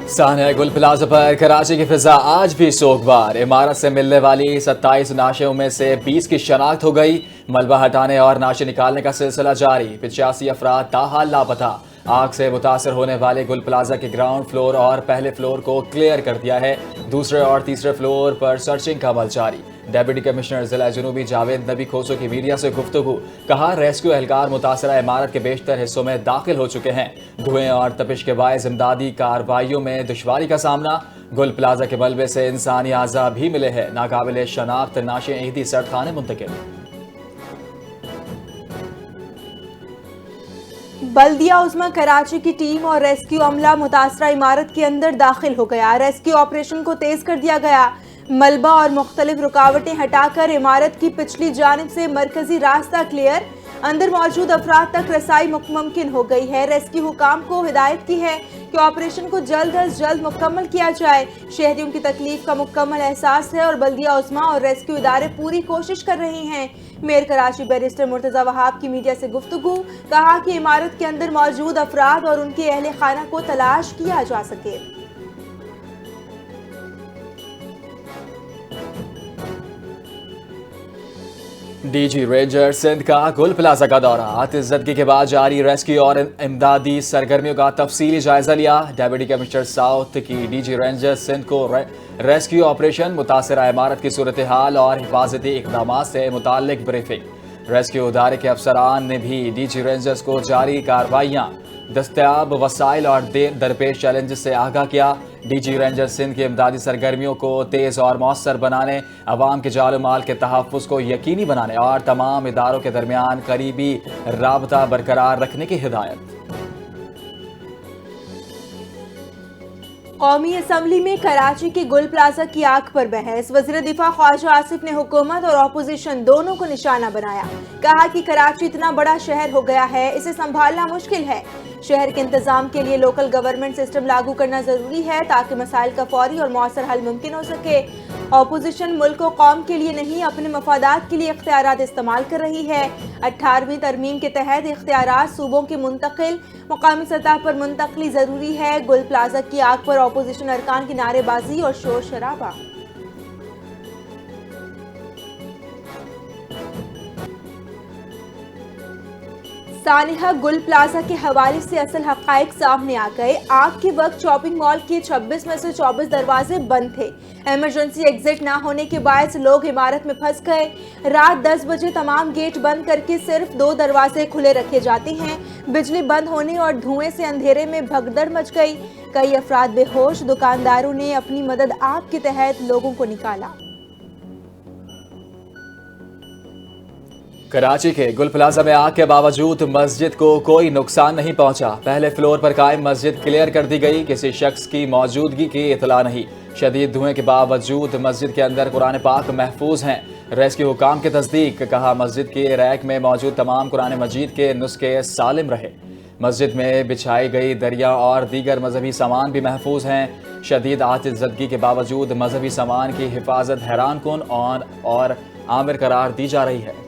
सान्या गुल प्लाजा पर कराची की फिजा आज भी सोगवार। इमारत से मिलने वाली 27 नाशियों में से 20 की शनाख्त हो गई। मलबा हटाने और नाशे निकालने का सिलसिला जारी। 85 अफराद ताहाल लापता। आग से मुतासर होने वाले गुल प्लाजा के ग्राउंड फ्लोर और पहले फ्लोर को क्लियर कर दिया है। दूसरे और तीसरे फ्लोर पर सर्चिंग का अमल जारी। डेप्यूटी कमिश्नर जिला जनूबी जावेद नबी खोसो की मीडिया से गुफ्तगू। कहा, रेस्क्यू एहलकार मुतासरा इमारत के बेशतर हिस्सों में दाखिल हो चुके हैं। धुएं और तपिश के बायस इमदादी कार्रवाइयों में दुश्वारी का सामना। गुल प्लाजा के मलबे से इंसानी आज़ा भी मिले हैं। नाकाबिले शनाख्त नाशे ईदी सड़खाने मुंतकिल। बल्दिया उस्मा कराची की टीम और रेस्क्यू अमला मुतासरा इमारत के अंदर दाखिल हो गया। रेस्क्यू ऑपरेशन को तेज कर दिया गया। मलबा और मुख्तलिफ रुकावटें हटाकर इमारत की पिछली जानिब से मरकजी रास्ता क्लियर। अंदर मौजूद अफराद तक रसाई मुमकिन हो गई है। रेस्क्यू हुकाम को हिदायत की है कि ऑपरेशन को जल्द अज जल्द मुकम्मल किया जाए। शहरियों की तकलीफ का मुकम्मल एहसास है और बल्दिया उस्मा और रेस्क्यू इदारे पूरी कोशिश कर रहे हैं। मेयर कराची बैरिस्टर मुर्तजा वहाब की मीडिया से गुफ्तगू। कहा कि इमारत के अंदर मौजूद अफराद और उनके अहले खाना को तलाश किया जा सके। डीजी रेंजर सिंध का गुल प्लाजा का दौरा। आतिशज़दगी के बाद जारी रेस्क्यू और इमदादी सरगर्मियों का तफसीली जायजा लिया। डेप्यूटी कमिश्नर साउथ की डीजी रेंजर सिंध को रेस्क्यू ऑपरेशन, मुतासरा इमारत की सूरत हाल और हिफाजती इकदाम से मुताल्लिक ब्रीफिंग। रेस्क्यू इदारे के अफसरान ने भी डीजी रेंजर्स को जारी कार्रवाइयाँ, दस्तयाब वसाइल और दरपेश चैलेंज से आगाह किया। डीजी रेंजर सिंध की इमदादी सरगर्मियों को तेज़ और मौसर बनाने, अवाम के जाल माल के तहफ़्फ़ुज़ को यकीनी बनाने और तमाम इदारों के दरमियान करीबी राबता बरकरार रखने की हिदायत। कौमी असम्बली में कराची के गुल प्लाजा की आग पर बहस। वज़ीर दिफा ख्वाजा आसिफ ने हुकूमत और अपोजिशन दोनों को निशाना बनाया। कहा कि कराची इतना बड़ा शहर हो गया है, इसे संभालना मुश्किल है। शहर के इंतजाम के लिए लोकल गवर्नमेंट सिस्टम लागू करना जरूरी है ताकि मसाइल का फौरी और मौसर हल मुमकिन हो सके। अपोजिशन मुल्क को कौम के लिए नहीं, अपने मफादात के लिए इख्तियारात इस्तेमाल कर रही है। 18वीं तरमीम के तहत इख्तियारात सूबों के मुंतकिल, मुकामी सतह पर मुंतकली जरूरी है। गुल प्लाजा की आग पर अपोजिशन अरकान की नारेबाजी और शोर शराबा। सानिहा गुल प्लाजा के हवाले से असल हक़ाइक़ सामने आ गए। आग के वक्त शॉपिंग मॉल के 26 में से 24 दरवाजे बंद थे। इमरजेंसी एग्जिट ना होने के बायस लोग इमारत में फंस गए। रात 10 बजे तमाम गेट बंद करके सिर्फ 2 दरवाजे खुले रखे जाते हैं। बिजली बंद होने और धुएं से अंधेरे में भगदड़ मच गई। कई अफराद बेहोश। दुकानदारों ने अपनी मदद आग के तहत लोगों को निकाला। कराची के गुल प्लाजा में आग के बावजूद मस्जिद को कोई नुकसान नहीं पहुंचा। पहले फ्लोर पर कायम मस्जिद क्लियर कर दी गई। किसी शख्स की मौजूदगी की इतला नहीं। शदीद धुएं के बावजूद मस्जिद के अंदर कुरान पाक महफूज हैं। रेस्क्यू हुकाम की तस्दीक। कहा, मस्जिद के रैक में मौजूद तमाम कुरान मजीद के नुस्खे सालिम रहे। मस्जिद में बिछाई गई दरिया और दीगर मजहबी सामान भी महफूज हैं। शदीद आतिशज़दगी के बावजूद मजहबी सामान की हिफाजत हैरान कुन और आमिर करार दी जा रही है।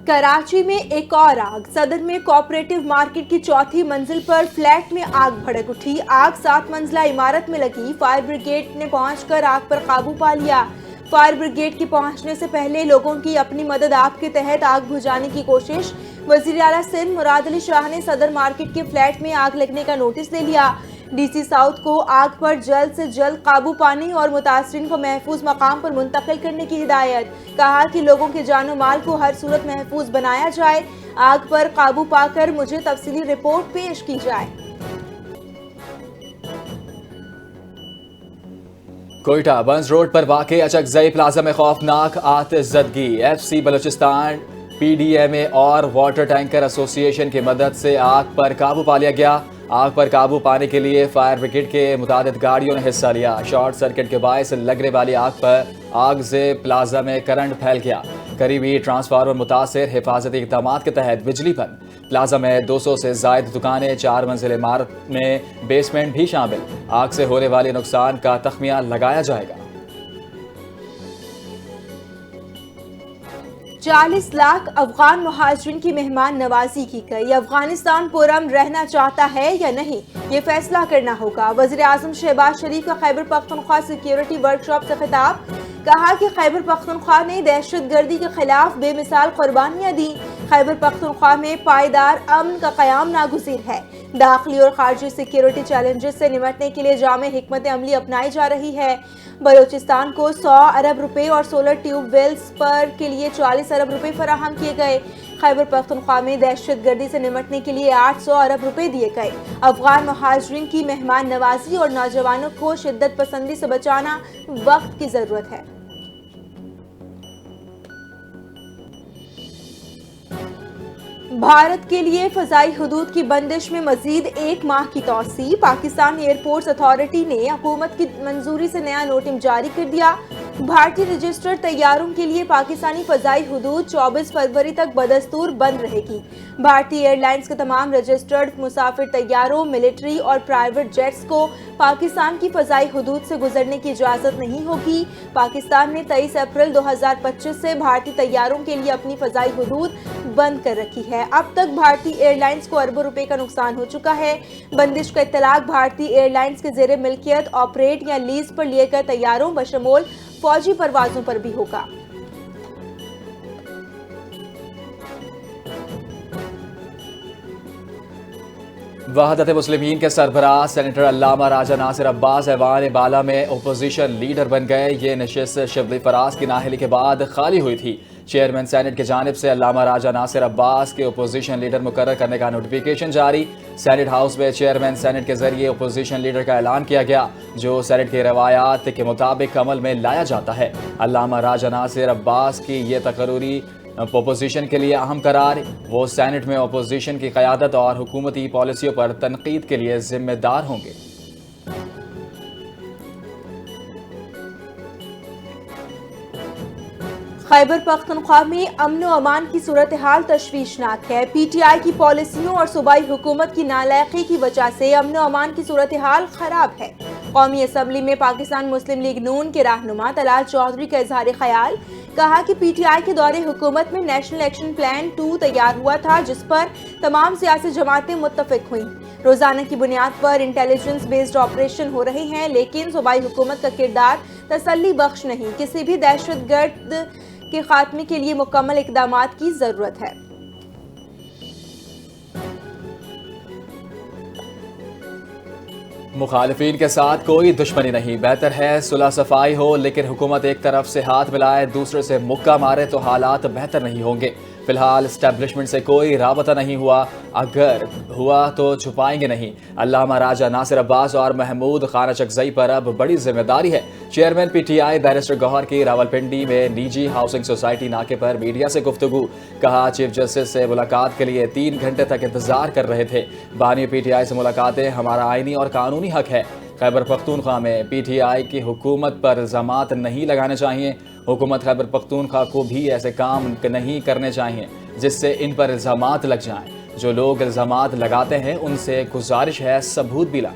कराची में एक और आग। सदर में कोऑपरेटिव मार्केट की 4थी मंजिल पर फ्लैट में आग भड़क उठी। आग 7 मंजिला इमारत में लगी। फायर ब्रिगेड ने पहुंचकर आग पर काबू पा लिया। फायर ब्रिगेड के पहुंचने से पहले लोगों की अपनी मदद आप के तहत आग बुझाने की कोशिश। वजीर आला सिंध मुराद अली शाह ने सदर मार्केट के फ्लैट में आग लगने का नोटिस ले लिया। डीसी साउथ को आग पर जल्द से जल्द काबू पाने और मुतासरीन को महफूज मकाम पर मुंतकिल करने की हिदायत। कहा कि लोगों के जानो माल को हर सूरत महफूज बनाया जाए। आग पर काबू पाकर मुझे तफसीली रिपोर्ट पेश की जाए। कोयटा बंस रोड पर वाक़े अचकज़ई प्लाजा में खौफनाक आतिशज़दगी। FC बलूचिस्तान, PDMA और वाटर टैंकर एसोसिएशन की मदद से आग पर काबू पा लिया गया। आग पर काबू पाने के लिए फायर ब्रिगेड के मुतादिद गाड़ियों ने हिस्सा लिया। शॉर्ट सर्किट के बायस लगने वाली आग से प्लाजा में करंट फैल गया। करीबी ट्रांसफार्मर मुतासिर। हिफाजती इक़दामात के तहत बिजली बंद। प्लाजा में 200 से ज़ायद दुकानें, 4 मंजिल इमारत में बेसमेंट भी शामिल। आग से होने वाले नुकसान का तख्मिया लगाया जाएगा। 40 लाख अफगान महाजरीन की मेहमान नवाजी की गई। अफगानिस्तान पुरअमन रहना चाहता है या नहीं, ये फैसला करना होगा। वज़ीर आज़म शहबाज शरीफ का खैबर पख्तूनख्वा सिक्योरिटी वर्कशॉप से खिताब। कहा कि खैबर पख्तूनख्वा ने दहशतगर्दी के खिलाफ बेमिसाल कुर्बानियां दी। खैबर पख्तूनख्वा में पायदार अमन का क़याम नागुज़ीर है। दाखिली और खारजी सिक्योरिटी चैलेंजेस से निपटने के लिए जामे हिकमत अमली अपनाई जा रही है। बलोचिस्तान को 100 अरब रुपए और सोलर ट्यूब वेल्स पर के लिए 40 अरब रुपए फराहम किए गए। खैबर पख्तूनख्वा में दहशतगर्दी से निपटने के लिए 800 अरब रुपए दिए गए। अफगान महाजरीन की मेहमान नवाजी और नौजवानों को शिद्दत पसंदी से बचाना वक्त की जरूरत है। भारत के लिए फजाई हुदूद की बंदिश में मजीद 1 माह की तौसी। पाकिस्तान एयरपोर्ट्स अथॉरिटी ने हुकूमत की मंजूरी से नया नोटिस जारी कर दिया। भारतीय रजिस्टर्ड तैयारों के लिए पाकिस्तानी फजाई हुदूद 24 फरवरी तक बदस्तूर बंद रहेगी। भारतीय एयरलाइंस के तमाम रजिस्टर्ड मुसाफिर तैयारों, मिलिट्री और प्राइवेट जेट्स को पाकिस्तान की फजाई हुदूद से गुजरने की इजाज़त नहीं होगी। पाकिस्तान ने 23 अप्रैल 2025 से भारतीय तैयारों के लिए अपनी फजाई हुदूद बंद कर रखी है। अब तक भारतीय एयरलाइंस को अरबों रुपए का नुकसान हो चुका है। बंदिश का इत्तलाक भारतीय एयरलाइंस के ज़ेरे मिल्कियत, ऑपरेट या लीज पर लिए गए तैयारों बशमूल फौजी परवाजों पर भी होगा। वहदत मुस्लिमीन के सरबराह सेनेटर अल्लामा राजा नासिर अब्बास ऐवान बाला में अपोजिशन लीडर बन गए। ये नशिस्त शिबली फराज की नाहली के बाद खाली हुई थी। चेयरमैन सेनेट की जानिब से अल्लामा राजा नासिर अब्बास के अपोजिशन लीडर मुकर्रर करने का नोटिफिकेशन जारी। सेनेट हाउस में चेयरमैन सेनेट के जरिए अपोजिशन लीडर का ऐलान किया गया, जो सेनेट की रवायात के मुताबिक अमल में लाया जाता है। अल्लामा राजा नासिर अब्बास की ये तकर्री अपोजिशन के लिए अहम करार। वो सेनेट में अपोजिशन की क़यादत और हुकूमती पॉलिसियों पर तनकीद के लिए जिम्मेदार होंगे। खैबर पख्तूनख्वा में अमन व अमान की सूरत हाल तशवीशनाक है। PTI की पॉलिसियों और सूबाई हुकूमत की नालायकी की वजह से अमन व अमान की सूरत हाल खराब है। कौमी असम्बली में पाकिस्तान मुस्लिम लीग नून के रहनुमा तलाल चौधरी का इजहार ख्याल। कहा कि PTI के दौरे हुकूमत में नेशनल एक्शन प्लान 2 तैयार हुआ था, जिस पर तमाम सियासी जमातें मुत्तफिक हुईं। रोजाना की बुनियाद पर इंटेलिजेंस बेस्ड ऑपरेशन हो रहे हैं, लेकिन सूबाई हुकूमत का किरदार तसल्ली बख्श नहीं। किसी भी दहशतगर्द के खात्मे के लिए मुकम्मल इकदामात की जरूरत है। मुखालिफिन के साथ कोई दुश्मनी नहीं, बेहतर है सुलह सफाई हो, लेकिन हुकूमत एक तरफ से हाथ मिलाए दूसरे से मुक्का मारे तो हालात बेहतर नहीं होंगे। फिलहाल इस्टेब्लिशमेंट से कोई राबता नहीं हुआ, अगर हुआ तो छुपाएंगे नहीं। अल्लामा राजा नासिर अब्बास और महमूद खाना चकजई पर अब बड़ी जिम्मेदारी है। चेयरमैन PTI बैरिस्टर गौहर की रावलपिंडी में निजी हाउसिंग सोसाइटी नाके पर मीडिया से गुफ्तगू। कहा चीफ जस्टिस से मुलाकात के लिए 3 घंटे तक इंतजार कर रहे थे। बानी PTI से मुलाकातें हमारा आईनी और कानूनी हक है। खैबर पख्तूनख्वा में PTI की हुकूमत पर इल्ज़ामात नहीं लगाने चाहिए। हुकूमत खैबर पख्तूनख्वा को भी ऐसे काम नहीं करने चाहिए जिससे इन पर इल्ज़ामात लग जाएं। जो लोग इल्ज़ामात लगाते हैं उनसे गुजारिश है सबूत भी लाएं।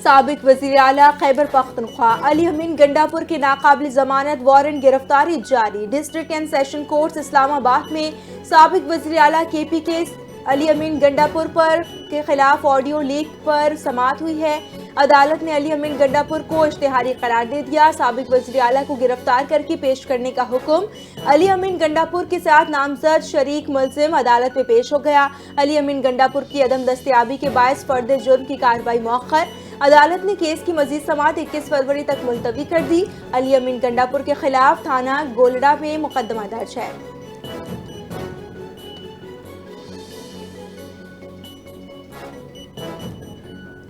साबिक वज़ीर आला खैबर पख्तूनख्वा अली अमीन गंडापुर की नाकाबिल जमानत वारंट गिरफ्तारी जारी। District and session court Islamabad में साबिक वज़ीर आला KP के अली अमीन गंडापुर पर के खिलाफ ऑडियो लीक पर समाअत हुई है। अदालत ने अली अमीन गंडापुर को इश्तिहारी करार दे दिया। साबिक वज़ीर आला को गिरफ्तार करके पेश करने का हुक्म। अली अमीन गंडापुर के साथ नामजद शरीक मुल्ज़िम अदालत में पेश हो गया। अली अमीन गंडापुर की अदम दस्तयाबी के बायस फर्द जुर्म की कार्रवाई मौखर। अदालत ने केस की मजीद समाअत 21 फरवरी तक मुलतवी कर दी। अली अमीन गंडापुर के खिलाफ थाना गोलड़ा में मुकदमा दर्ज है।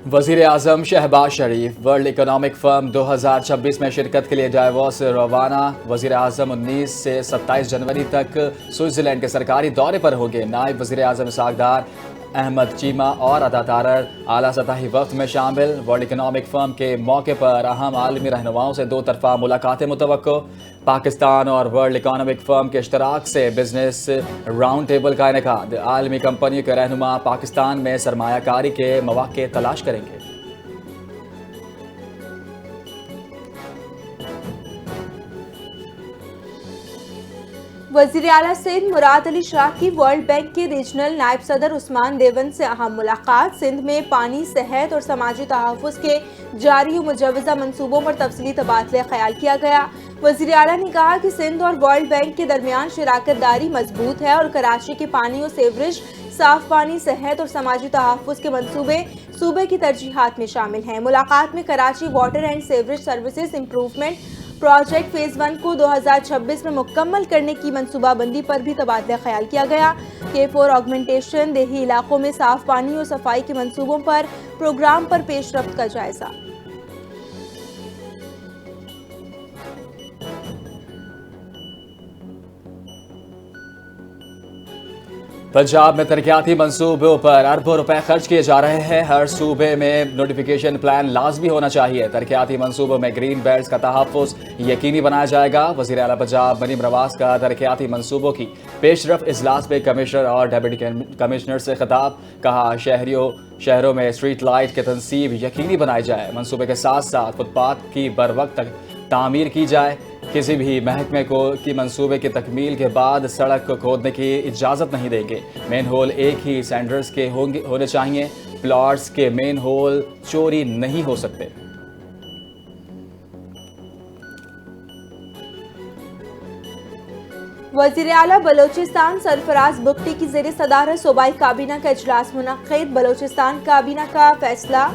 वज़ीर आज़म शहबाज शरीफ वर्ल्ड इकोनॉमिक फोरम 2026 में शिरकत के लिए डावोस रवाना। वज़ीर आज़म 19 से 27 जनवरी तक स्विट्ज़रलैंड के सरकारी दौरे पर होंगे। नायब वज़ीर आज़म इसहाक डार, अहमद चीमा और अता तारर आला सतही वक्त में शामिल। वर्ल्ड इकोनॉमिक फोरम के मौके पर अहम आलमी रहनुमाओं से 2 तरफ़ा मुलाकातें मुतवक्को। पाकिस्तान और वर्ल्ड इकोनॉमिक फोरम के इश्तराक से बिजनेस राउंड टेबल का इनेकाद। आलमी कंपनियों के रहनुमा पाकिस्तान में सरमायाकारी के मौक़े तलाश करेंगे। वज़ीर आला सिंध मुराद अली शाह की वर्ल्ड बैंक के रीजनल नायब सदर उस्मान देवन से अहम मुलाकात। सिंध में पानी, सेहत और समाजी तहफ़्फ़ुज़ के जारी और मुजव्वज़ा मंसूबों पर तफसीली तबादला ख्याल किया गया। वज़ीर आला ने कहा कि सिंध और वर्ल्ड बैंक के दरमियान शराकत दारी मजबूत है और कराची के पानी और सीवरेज, साफ पानी, सेहत और समाजी तहफ़्फ़ुज़ के मंसूबे सूबे की तरजीहात में शामिल हैं। मुलाकात में Karachi water and sewerage services improvement project phase 1 को 2026 में मुकम्मल करने की मंसूबाबंदी पर भी तबादला ख्याल किया गया। K4 ऑगमेंटेशन, देही इलाकों में साफ पानी और सफाई के मंसूबों पर प्रोग्राम पर पेशरफ्त का जायजा। पंजाब में तरक्याती मंसूबों पर अरबों रुपए खर्च किए जा रहे हैं। हर सूबे में नोटिफिकेशन प्लान लाजमी होना चाहिए। तरक्याती मंसूबों में ग्रीन बेल्ट का तहफ़्फ़ुज़ यकीनी बनाया जाएगा। वज़ीर आला पंजाब मरीम नवाज का तरक्याती मंसूबों की पेशरफ इजलास में कमिश्नर और डेप्यूटी कमिश्नर से खिताब। कहा, शहरों में स्ट्रीट लाइट के तनसीब यकीनी बनाई जाए। मंसूबे के साथ साथ फुटपाथ की बर वक्त तामीर की जाए। किसी भी महकमे की मंसूबे की तकमील के बाद सड़क को खोदने की इजाज़त नहीं देंगे। मेन होल एक ही स्टैंडर्ड्स के होने चाहिए। प्लॉट्स के मेन होल चोरी नहीं हो सकते। वज़ीर आला बलोचिस्तान सरफराज बुगटी की ज़ेर सदारत सूबाई काबीना का इजलास मुनक्किद। बलोचिस्तान काबीना का फैसला,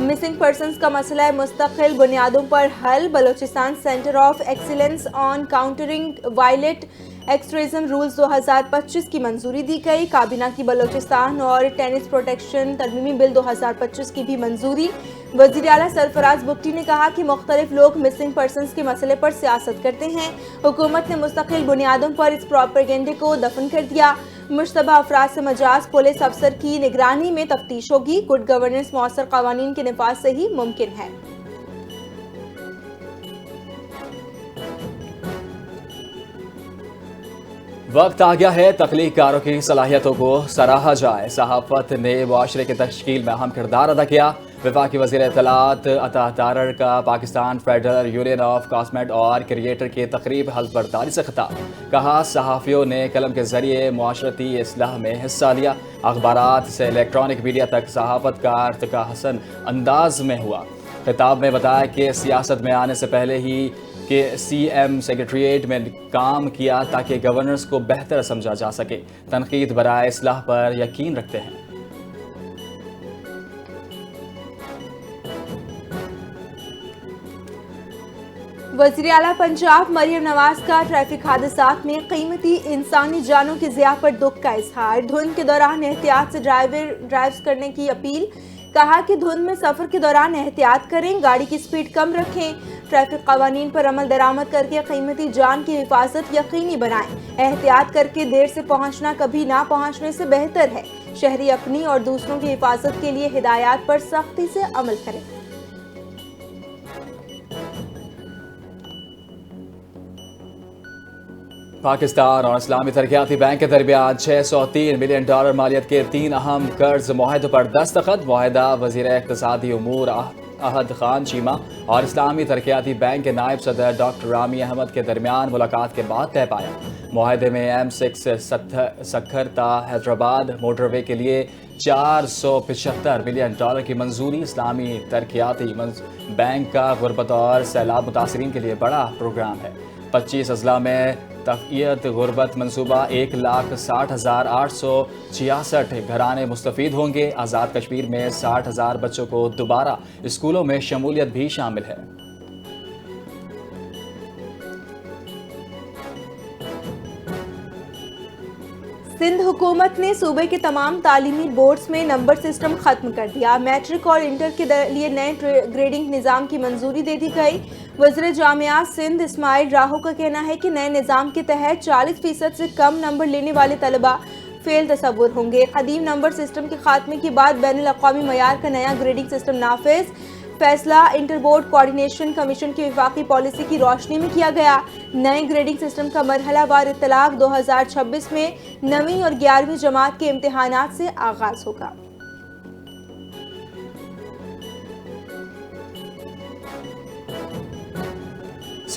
मिसिंग पर्सनस का मसला मुस्तकिल बुनियादों पर हल। Balochistan centre of excellence on countering violent extremism rules 2025 की मंजूरी दी गई। काबीना की बलोचिस्तान और टेनिस प्रोटेक्शन तरमीमी बिल 2025 की भी मंजूरी। वज़ीर आला सरफराज बुगटी ने कहा कि मुख्तलिफ लोग मिसिंग पर्सनस के मसले पर सियासत करते हैं। हुकूमत ने मुस्तकिल बुनियादों पर इस प्रोपेगेंडे को दफन कर दिया। मुश्तबा अफराद से मजाज पुलिस अफसर की निगरानी में तफ्तीश होगी। गुड गवर्नेंस मौसर कवानीन के निफाज से ही मुमकिन है। वक्त आ गया है तख्लीक कारों की सलाहियतों को सराहा जाए। सहाफ़त ने मुआशरे की तश्कील में अहम किरदार अदा किया। वफाकी वज़ीर इत्तलात अता तारड़ का पाकिस्तान फेडरल यूनियन ऑफ कॉस्मेट और क्रिएटर की तकरीब हल्फ बर्दारी से खिताब। कहा, सहाफ़ियों ने कलम के ज़रिए मुआशरती इस्लाह में हिस्सा लिया। अखबारात से इलेक्ट्रॉनिक मीडिया तक सहाफ़त का अर्तका हसन अंदाज में हुआ। खिताब में बताया कि सियासत में आने से पहले ही कि CM सेक्रेटरीट में काम किया ताकि गवर्नर्स को बेहतर समझा जा सके। तनकीद बराए इस्लाह पर यकीन रखते हैं। वज़ीर आला पंजाब मरीम नवाज का ट्रैफिक हादसात में कीमती इंसानी जानों की ज़िया पर दुख का इजहार। धुंध के दौरान एहतियात से ड्राइव करने की अपील। कहा कि धुंध में सफ़र के दौरान एहतियात करें, गाड़ी की स्पीड कम रखें। ट्रैफिक कवानीन पर अमल दरामद करके कीमती जान की हिफाजत यकीनी बनाएं। एहतियात करके देर से पहुंचना कभी ना पहुंचने से बेहतर है। शहरी अपनी और दूसरों की हिफाजत के लिए हिदायत पर सख्ती से अमल करें। पाकिस्तान और इस्लामी तरक्याती बैंक के दरमियान $603 मिलियन मालियत के 3 अहम कर्ज मुआहदों पर दस्तखत। मुआहदा वज़ीर इक़्तिसादी उमूर अहद खान चीमा और इस्लामी तरक्याती बैंक के नायब सदर डॉक्टर रामी अहमद के दरमियान मुलाकात के बाद तय पाया। मुआहदे में M6 सक्खर ता हैदराबाद मोटरवे के लिए $475 मिलियन की मंजूरी। इस्लामी तरक्याती बैंक का गुरबत और सैलाब मुतासरीन के लिए बड़ा प्रोग्राम है। 25 अजला में तफ़ियत गुरबत मनसूबा 1,60,866 घराने मुस्तफ़ीद होंगे। आज़ाद कश्मीर में 60,000 बच्चों को दोबारा स्कूलों में शमूलियत भी शामिल है। सिंध हुकूमत ने सूबे के तमाम तालीमी बोर्ड्स में नंबर सिस्टम खत्म कर दिया। मैट्रिक और इंटर के लिए नए ग्रेडिंग निज़ाम की मंजूरी दे दी गई। वज़ीर जामियात सिंध इस्माइल राहो का कहना है कि नए निज़ाम के तहत 40% से कम नंबर लेने वाले तलबा फेल तसव्वुर होंगे। कदीम नंबर सिस्टम के खात्मे के बाद बैनुल अक़वामी मयार का नया ग्रेडिंग सिस्टम नाफिज। फैसला इंटर बोर्ड कोऑर्डिनेशन कमीशन की वफाकी पॉलिसी की रोशनी में किया गया। नए ग्रेडिंग सिस्टम का मरहलावार इत्तलाक 2026 में 9वीं और 11वीं जमात के इम्तिहानात से आगाज होगा।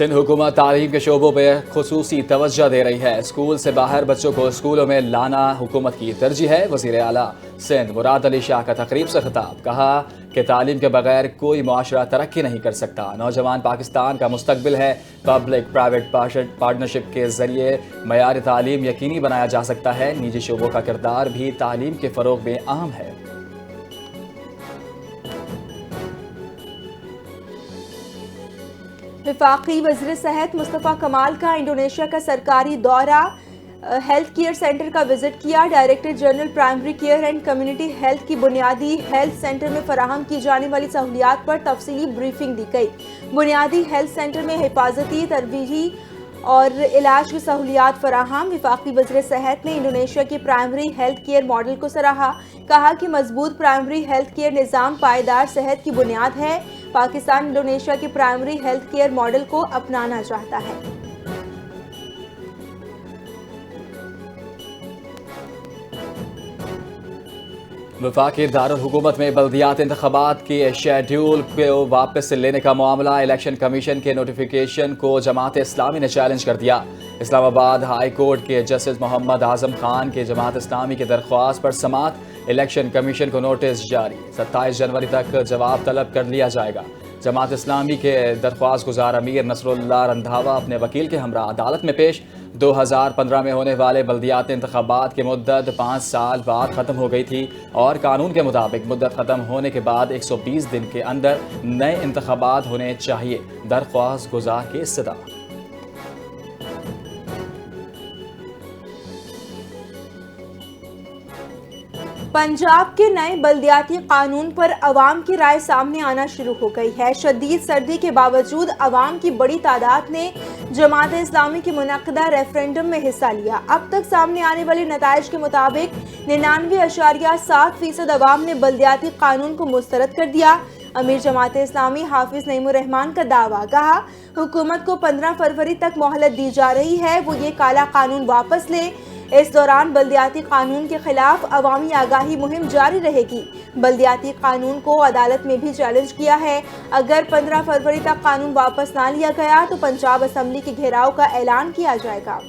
सिंध हुकूमत तालीम के शोबों पर खुसूसी तवज्जो दे रही है। स्कूल से बाहर बच्चों को स्कूलों में लाना हुकूमत की तरजीह है। वज़ीर आला सिंध मुराद अली शाह का तकरीब से खिताब, कहा कि तालीम के बगैर कोई मुआशरा तरक्की नहीं कर सकता। नौजवान पाकिस्तान का मुस्तकबिल है। पब्लिक प्राइवेट पार्टनरशिप के जरिए मयार तालीम यकीनी बनाया जा सकता है। निजी शोबों का किरदार भी तालीम के फ़रोग में अहम है। वफाकी वज़ीर सेहत मुस्तफ़ा कमाल का इंडोनेशिया का सरकारी दौरा, हेल्थ केयर सेंटर का विजिट किया। Director general primary care and community health की बुनियादी हेल्थ सेंटर में फराहम की जाने वाली सहूलियात पर तफसीली ब्रीफिंग दी गई। बुनियादी हेल्थ सेंटर में हिफाजती तरबीही और इलाज की सहूलियात फराहम। वफाकी वज़ीर सेहत ने इंडोनेशिया के प्राइमरी हेल्थ केयर मॉडल को सराहा, कहा कि मजबूत प्राइमरी हेल्थ केयर निज़ाम पायदार सेहत की बुनियाद है। पाकिस्तान इंडोनेशिया के प्राइमरी हेल्थ केयर मॉडल को अपनाना चाहता है। वफाकी दारुल हुकूमत में बल्दियात इंतखाबात के शेड्यूल को वापस लेने का मामला, इलेक्शन कमीशन के नोटिफिकेशन को जमात इस्लामी ने चैलेंज कर दिया। इस्लामाबाद हाई कोर्ट के जस्टिस मोहम्मद आजम खान के जमात इस्लामी की दरख्वास्त पर समात, इलेक्शन कमीशन को नोटिस जारी। 27 जनवरी तक जवाब तलब कर लिया जाएगा। जमात इस्लामी के दरख्वास्त गुजार अमीर नसरुल्लाह रंधावा अपने वकील के हमरा अदालत में पेश। 2015 में होने वाले बल्दियात इंतखाबात की मुद्दत 5 साल बाद ख़त्म हो गई थी और कानून के मुताबिक मुद्दत ख़त्म होने के बाद 120 दिन के अंदर नए इंतखाबात होने चाहिए। दरख्वास्त गुजार की इस्तदा। पंजाब के नए बल्दियाती कानून पर अवाम की राय सामने आना शुरू हो गई है। शदीद सर्दी के बावजूद अवाम की बड़ी तादाद ने जमात इस्लामी के मुनक्किदा रेफरेंडम में हिस्सा लिया। अब तक सामने आने वाले नताइज के मुताबिक 99.7% अवाम ने बल्दियाती कानून को मुस्तरद कर दिया। अमीर जमात इस्लामी हाफिज नईमुर रहमान का दावा, कहा हुकूमत को 15 फरवरी तक मोहलत दी जा रही है, वो ये काला कानून वापस ले। इस दौरान बल्दियाती कानून के खिलाफ अवामी आगाही मुहिम जारी रहेगी। बल्दियाती कानून को अदालत में भी चैलेंज किया है। अगर 15 फरवरी तक कानून वापस ना लिया गया तो पंजाब असेंबली के घेराव का ऐलान किया जाएगा।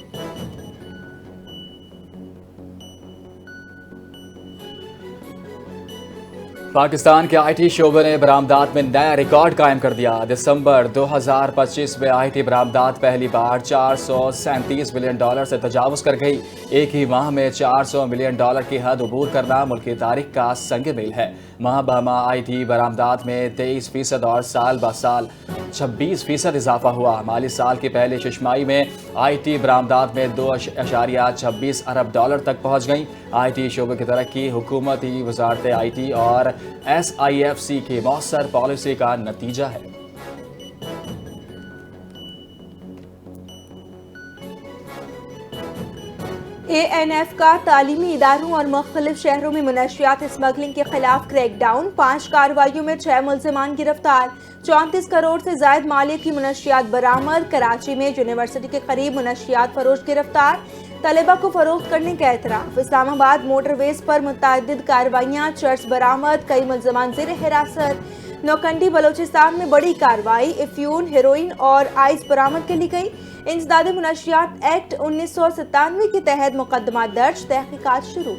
पाकिस्तान के आईटी शोबे ने बरामदात में नया रिकॉर्ड कायम कर दिया। दिसंबर 2025 में आईटी बरामदात पहली बार $437 मिलियन से तजावुज कर गई। एक ही माह में $400 मिलियन की हद अबूर करना मुल्क की तारीख का संग मील है। माह बमा आईटी बरामदात में 23% और साल ब साल 26% इजाफा हुआ। माली साल की पहली छमाही में आईटी बरामदात में $2.26 अरब तक पहुँच गई। आईटी शोबे की तरक्की हुकूमती वजारत आईटी और SIFC की मौसर पॉलिसी का नतीजा है। ANF का तालीमी इदारों और मुख्तलिफ शहरों में मनशियात स्मगलिंग के खिलाफ क्रैकडाउन। 5 कार्रवाइयों में 6 मुल्जिमान गिरफ्तार। 34 करोड़ से जायद मालियत की मनशियात बरामद। कराची में यूनिवर्सिटी के करीब मनशियात फरोश गिरफ्तार। तलेबा को फरोख्त करने का एतराफ। इस्लामाबाद मोटरवेज पर मुतअद्दिद कार्रवाइयाँ, चर्च बरामद, कई मुल्जिमान ज़ेर हिरासत। नौकंडी बलोचिस्तान में बड़ी कार्रवाई, इफ्यून, हेरोइन और आइस बरामद कर ली गई। इंसदाद मुनशियात एक्ट 1997 के तहत मुकदमा दर्ज, तहकीकात शुरू।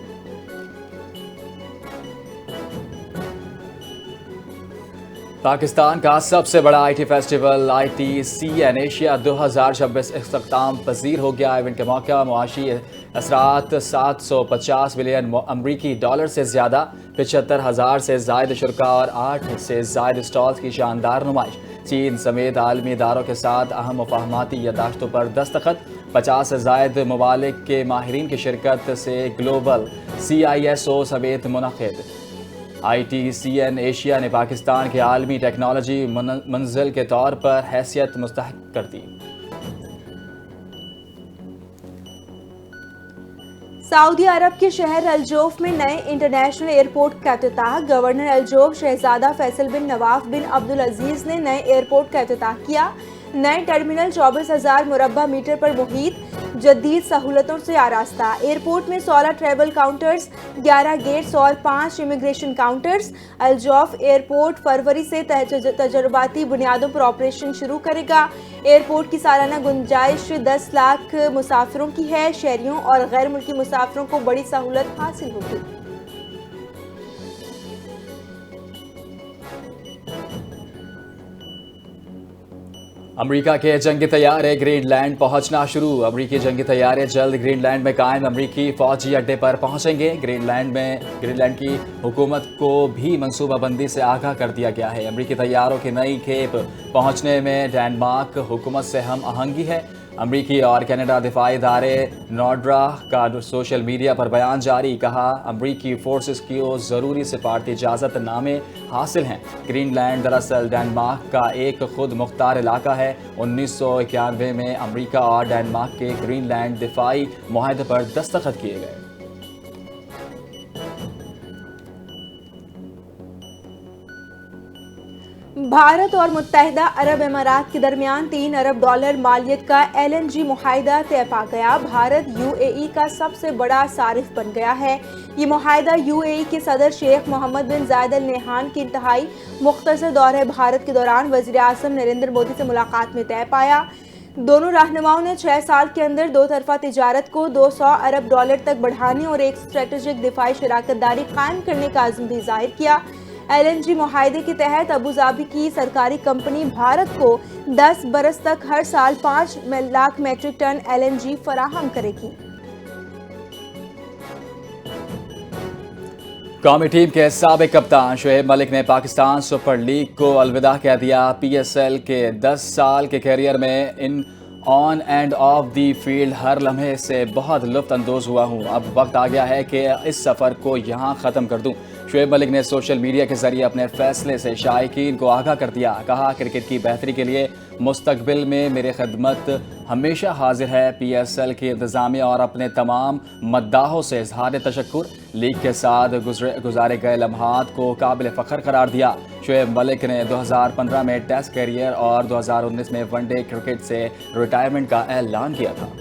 पाकिस्तान का सबसे बड़ा आईटी फेस्टिवल ITCN एशिया 2026 इख्तिताम पजीर हो गया। इवेंट के मौके मुआशी असरात $750 मिलियन अमरीकी से ज़्यादा, 75,000 से ज़ायद शुरा और 8 से ज़ायद स्टॉल्स की शानदार नुमाइश। चीन समेत आलमी इदारों के साथ अहम मुफाहमाती यादाश्तों पर दस्तखत। 50 से ज़ायद ममालिक के माहिरीन की शिरकत से ग्लोबल CISO समेत मुनक़िद। ITCN एशिया ने पाकिस्तान के आलमी टेक्नोलॉजी मंजिल के तौर पर हैसियत मुस्तहक़ कर दी। सऊदी अरब के शहर अलजोफ में नए इंटरनेशनल एयरपोर्ट का इफ्तिताह। गवर्नर अलजोफ शहजादा फैसल बिन नवाफ बिन अब्दुल अजीज ने नए एयरपोर्ट का इफ्तिताह किया। नए टर्मिनल 24,000 मुरब्बा मीटर पर मुहित, जदीद सहूलतों से आरास्ता। एयरपोर्ट में 16 ट्रैवल काउंटर्स, 11 गेट्स और 5 इमिग्रेशन काउंटर्स। अल्जौफ एयरपोर्ट फरवरी से तजर्बाती बुनियादों पर ऑपरेशन शुरू करेगा। एयरपोर्ट की सालाना गुंजाइश 10 लाख मुसाफिरों की है। शहरियों और गैर मुल्की मुसाफिरों को बड़ी सहूलत हासिल होगी। अमेरिका के जंगी तैयारे ग्रीनलैंड पहुंचना शुरू। अमेरिकी जंगी तैयारे जल्द ग्रीनलैंड में कायम अमेरिकी फौजी अड्डे पर पहुंचेंगे। ग्रीनलैंड की हुकूमत को भी मंसूबाबंदी से आगाह कर दिया गया है। अमेरिकी तैयारों की नई खेप पहुंचने में डेनमार्क हुकूमत से हम आहंगी है। अमेरिकी और कनाडा दिफाई इदारे नॉर्ड्रा का सोशल मीडिया पर बयान जारी, कहा अमेरिकी फोर्सेस को ज़रूरी सिफारती इजाज़त नामे हासिल हैं। ग्रीनलैंड दरअसल डेनमार्क का एक खुद मुख्तार इलाका है। 1991 में अमेरिका और डेनमार्क के ग्रीनलैंड दिफाई मुआहदे पर दस्तखत किए गए। भारत और मुत्तहिदा अरब अमारात के दरमियान $3 अरब मालियत का LNG मुआहिदा तय पा गया। भारत UAE का सबसे बड़ा सारिफ बन गया है। ये मुआहिदा UAE के सदर शेख मोहम्मद बिन जायद अल नहयान की इंतहाई मुख्तसर दौरे भारत के दौरान वज़ीर आज़म नरेंद्र मोदी से मुलाकात में तय पाया। दोनों रहनुमाओं ने 6 साल के अंदर दो तरफा तिजारत को $200 अरब तक बढ़ाने और एक स्ट्रेटेजिक दिफाई शराकत दारी कायम करने का अज़्म भी जाहिर किया। LNG मुआहिदे के तहत अबू धाबी की सरकारी कंपनी भारत को 10 बरस तक हर साल 5 लाख मेट्रिक टन LNG फराहम करेगी। कौमी टीम के साबिक कप्तान शुएब मलिक ने पाकिस्तान सुपर लीग को अलविदा कह दिया। PSL के 10 साल के कैरियर में in on and off the field हर लम्हे से बहुत लुत्फ अंदोज हुआ हूँ। अब वक्त आ गया है कि इस सफ़र को यहाँ ख़त्म कर दूँ। शुएब मलिक ने सोशल मीडिया के जरिए अपने फैसले से शायकीन को आगाह कर दिया। कहा क्रिकेट की बेहतरी के लिए मुस्तकबिल में मेरी खिदमत हमेशा हाजिर है। PSL की इंतज़ामिया और अपने तमाम मद्दाहों से इजहार तशक्कुर। लीग के साथ गुजारे गए लम्हात को काबिल फ़ख्र करार दिया। शुएब मलिक ने 2015 में टेस्ट कैरियर और 2019 में वनडे क्रिकेट से रिटायरमेंट का ऐलान किया था।